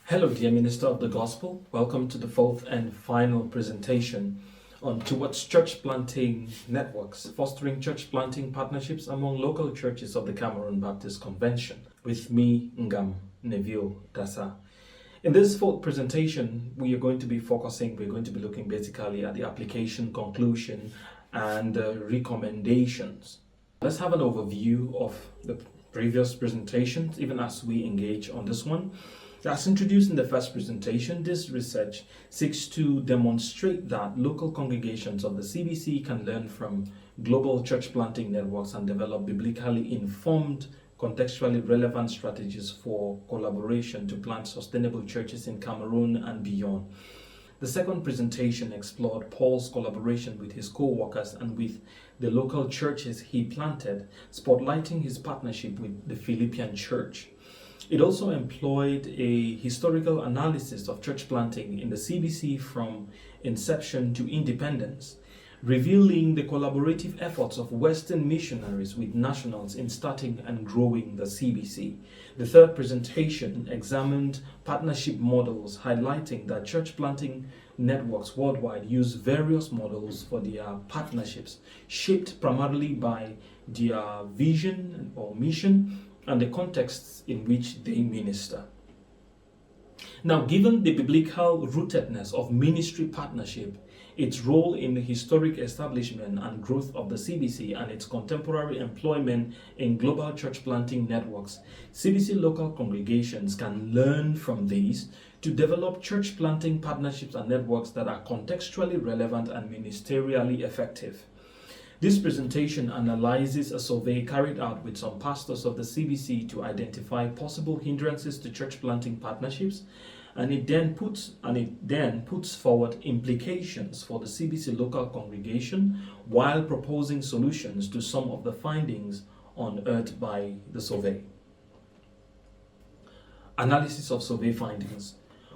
Hello, dear Minister of the Gospel. Welcome to the fourth and final presentation on Towards Church Planting Networks, fostering church planting partnerships among local churches of the Cameroon Baptist Convention, with me, Ngam Neville Dasa. In this fourth presentation, we're going to be looking basically at the application, conclusion, and recommendations. Let's have an overview of the previous presentations, even as we engage on this one. As introduced in the first presentation, this research seeks to demonstrate that local congregations of the CBC can learn from global church planting networks and develop biblically informed, contextually relevant strategies for collaboration to plant sustainable churches in Cameroon and beyond. The second presentation explored Paul's collaboration with his co-workers and with the local churches he planted, spotlighting his partnership with the Philippian church. It also employed a historical analysis of church planting in the CBC from inception to independence, revealing the collaborative efforts of Western missionaries with nationals in starting and growing the CBC. The third presentation examined partnership models, highlighting that church planting networks worldwide use various models for their partnerships, shaped primarily by their vision or mission and the contexts in which they minister. Now, given the biblical rootedness of ministry partnership, its role in the historic establishment and growth of the CBC, and its contemporary employment in global church planting networks, CBC local congregations can learn from these to develop church planting partnerships and networks that are contextually relevant and ministerially effective. This presentation analyzes a survey carried out with some pastors of the CBC to identify possible hindrances to church planting partnerships, and it then puts forward implications for the CBC local congregation while proposing solutions to some of the findings unearthed by the survey. Analysis of survey findings.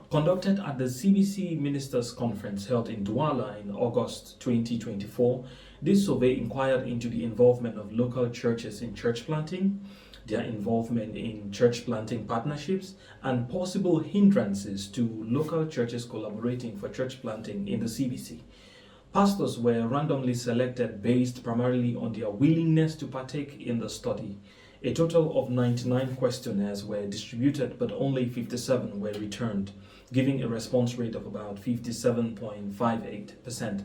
Conducted at the CBC Ministers' Conference held in Douala in August 2024, this survey inquired into the involvement of local churches in church planting, their involvement in church planting partnerships, and possible hindrances to local churches collaborating for church planting in the CBC. Pastors were randomly selected based primarily on their willingness to partake in the study. A total of 99 questionnaires were distributed, but only 57 were returned, giving a response rate of about 57.58%.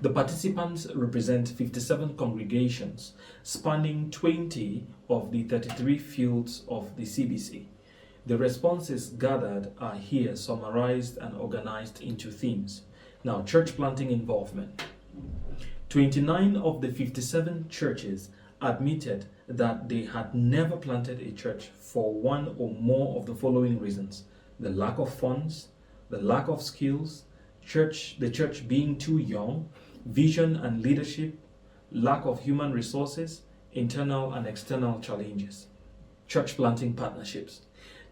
The participants represent 57 congregations, spanning 20 of the 33 fields of the CBC. The responses gathered are here summarized and organized into themes. Now, church planting involvement. 29 of the 57 churches admitted that they had never planted a church for one or more of the following reasons: the lack of funds, the lack of skills, the church being too young, vision and leadership, lack of human resources, internal and external challenges. Church planting partnerships.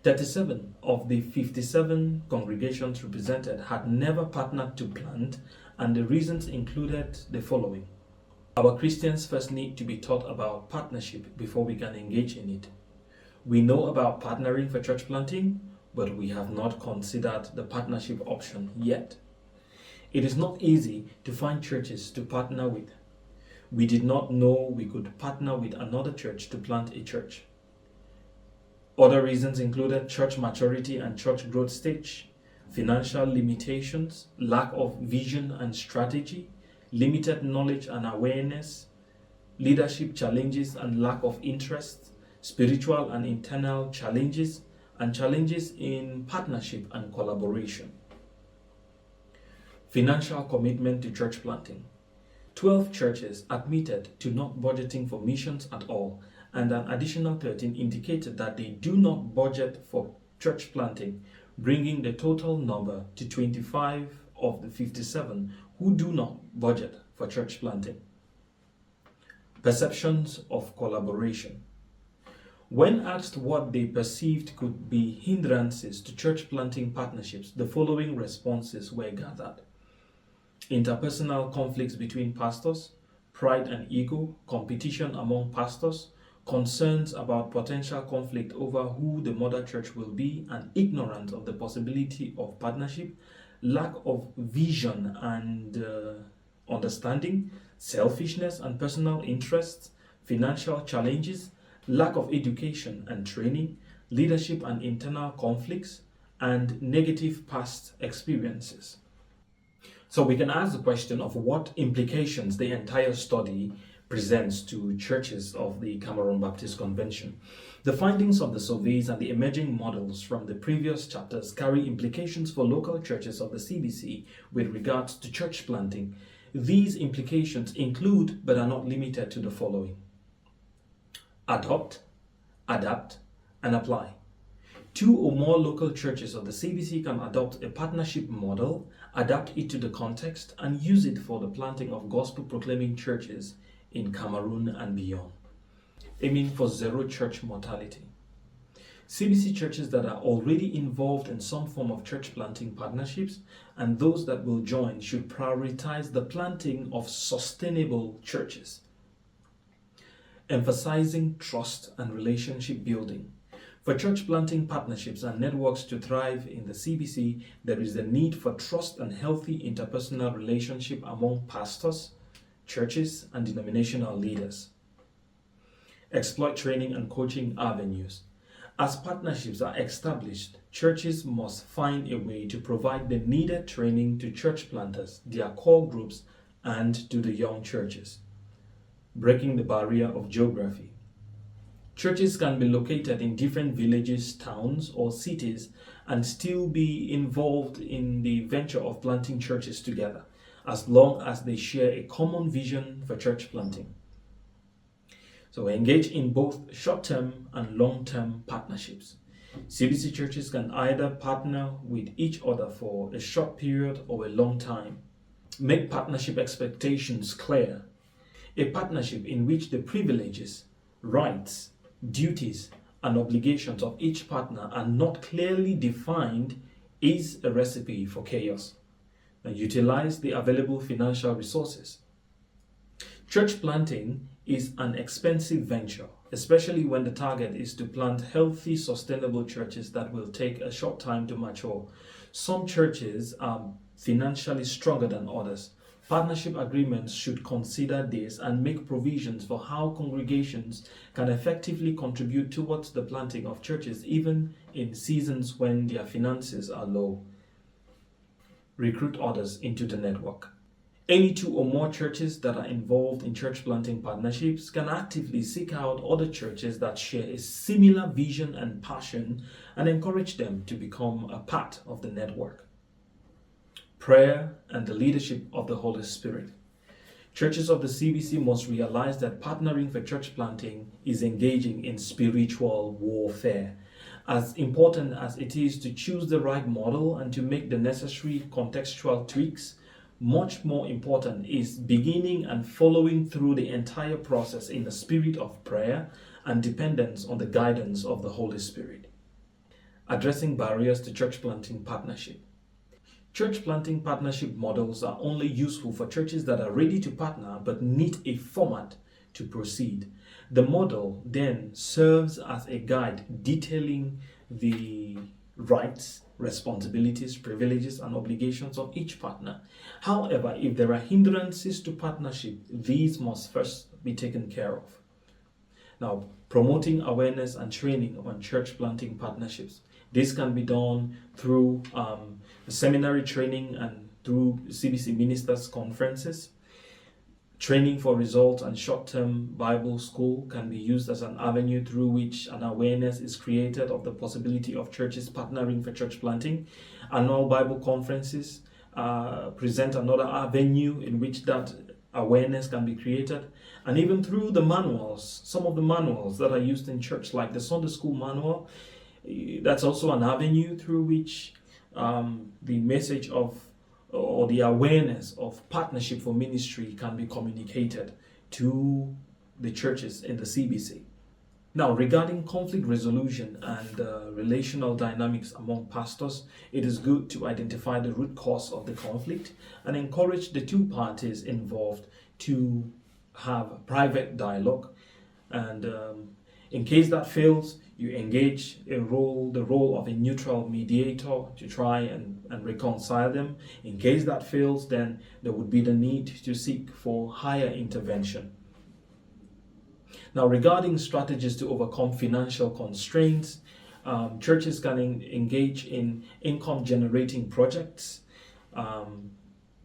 37 of the 57 congregations represented had never partnered to plant, and the reasons included the following. Our Christians first need to be taught about partnership before we can engage in it. We know about partnering for church planting, but we have not considered the partnership option yet. It is not easy to find churches to partner with. We did not know we could partner with another church to plant a church. Other reasons included church maturity and church growth stage, financial limitations, lack of vision and strategy, limited knowledge and awareness, leadership challenges and lack of interest, spiritual and internal challenges, and challenges in partnership and collaboration. Financial commitment to church planting. 12 churches admitted to not budgeting for missions at all, and an additional 13 indicated that they do not budget for church planting, bringing the total number to 25 of the 57 who do not budget for church planting. Perceptions of collaboration. When asked what they perceived could be hindrances to church planting partnerships, the following responses were gathered. Interpersonal conflicts between pastors, pride and ego, competition among pastors, concerns about potential conflict over who the mother church will be, and ignorance of the possibility of partnership, lack of vision and understanding, selfishness and personal interests, financial challenges, lack of education and training, leadership and internal conflicts, and negative past experiences. So we can ask the question of what implications the entire study presents to churches of the Cameroon Baptist Convention. The findings of the surveys and the emerging models from the previous chapters carry implications for local churches of the CBC with regards to church planting. These implications include, but are not limited to, the following: adopt, adapt, and apply. 2 or more local churches of the CBC can adopt a partnership model, adapt it to the context, and use it for the planting of gospel-proclaiming churches in Cameroon and beyond, aiming for zero church mortality. CBC churches that are already involved in some form of church planting partnerships and those that will join should prioritize the planting of sustainable churches, emphasizing trust and relationship building. For church planting partnerships and networks to thrive in the CBC, there is a need for trust and healthy interpersonal relationship among pastors, churches, and denominational leaders. Exploit training and coaching avenues. As partnerships are established, churches must find a way to provide the needed training to church planters, their core groups, and to the young churches. Breaking the barrier of geography. Churches can be located in different villages, towns, or cities and still be involved in the venture of planting churches together, as long as they share a common vision for church planting. So engage in both short-term and long-term partnerships. CBC churches can either partner with each other for a short period or a long time. Make partnership expectations clear. A partnership in which the privileges, rights, duties, and obligations of each partner are not clearly defined is a recipe for chaos. And utilize the available financial resources. Church planting is an expensive venture, especially when the target is to plant healthy, sustainable churches that will take a short time to mature. Some churches are financially stronger than others. Partnership agreements should consider this and make provisions for how congregations can effectively contribute towards the planting of churches, even in seasons when their finances are low. Recruit others into the network. Any 2 or more churches that are involved in church planting partnerships can actively seek out other churches that share a similar vision and passion and encourage them to become a part of the network. Prayer and the leadership of the Holy Spirit. Churches of the CBC must realize that partnering for church planting is engaging in spiritual warfare. As important as it is to choose the right model and to make the necessary contextual tweaks, much more important is beginning and following through the entire process in the spirit of prayer and dependence on the guidance of the Holy Spirit. Addressing barriers to church planting partnership. Church planting partnership models are only useful for churches that are ready to partner but need a format to proceed. The model then serves as a guide detailing the rights, responsibilities, privileges, and obligations of each partner. However, if there are hindrances to partnership, these must first be taken care of. Now, promoting awareness and training on church planting partnerships. This can be done through seminary training and through CBC ministers' conferences. Training for results and short-term Bible school can be used as an avenue through which an awareness is created of the possibility of churches partnering for church planting. Annual Bible conferences present another avenue in which that awareness can be created. And even through the manuals, some of the manuals that are used in church, like the Sunday school manual, that's also an avenue through which the message of or the awareness of partnership for ministry can be communicated to the churches in the CBC. Now, regarding conflict resolution and relational dynamics among pastors, it is good to identify the root cause of the conflict and encourage the 2 parties involved to have private dialogue And in case that fails, you engage the role of a neutral mediator to try and reconcile them. In case that fails, then there would be the need to seek for higher intervention. Now, regarding strategies to overcome financial constraints, churches can engage in income-generating projects.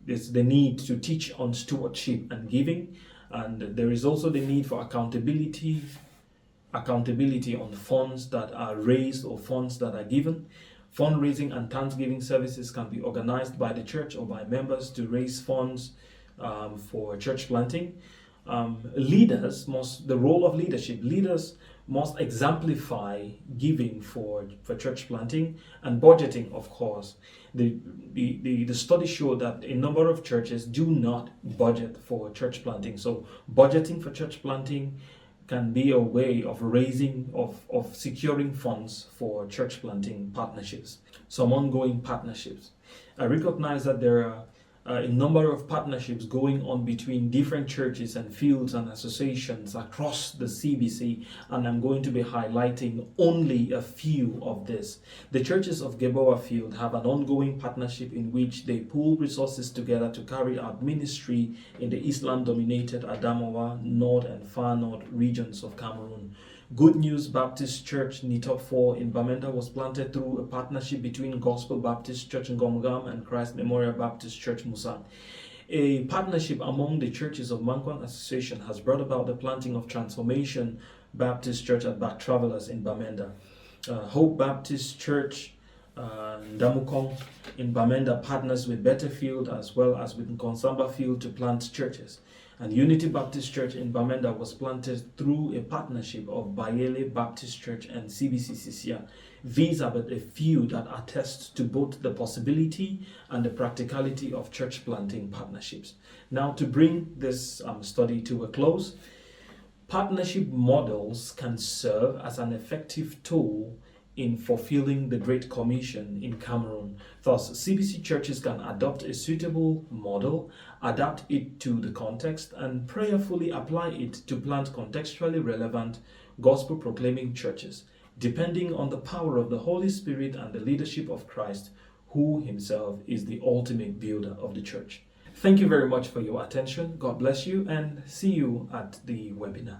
There's the need to teach on stewardship and giving, and there is also the need for accountability on funds that are raised or funds that are given. Fundraising and thanksgiving services can be organized by the church or by members to raise funds for church planting. The role of leaders must exemplify giving for church planting and budgeting, of course. The study showed that a number of churches do not budget for church planting. So budgeting for church planting can be a way of securing funds for church planting partnerships. Some ongoing partnerships. I recognize that there are a number of partnerships going on between different churches and fields and associations across the CBC, and I'm going to be highlighting only a few of this. The churches of Geboa Field have an ongoing partnership in which they pool resources together to carry out ministry in the Islam-dominated Adamawa, North and Far North regions of Cameroon. Good News Baptist Church, Nitop 4 in Bamenda, was planted through a partnership between Gospel Baptist Church Ngomgam and Christ Memorial Baptist Church Musan. A partnership among the churches of Mankwang Association has brought about the planting of Transformation Baptist Church at Back Travelers in Bamenda. Hope Baptist Church Ndamukong in Bamenda partners with Betterfield as well as with Nkonsamba Field to plant churches. And Unity Baptist Church in Bamenda was planted through a partnership of Bayele Baptist Church and CBC Sisia. These are but a few that attest to both the possibility and the practicality of church planting partnerships. Now, to bring this study to a close, partnership models can serve as an effective tool in fulfilling the Great Commission in Cameroon. Thus, CBC churches can adopt a suitable model, adapt it to the context, and prayerfully apply it to plant contextually relevant gospel-proclaiming churches, depending on the power of the Holy Spirit and the leadership of Christ, who himself is the ultimate builder of the church. Thank you very much for your attention. God bless you, and see you at the webinar.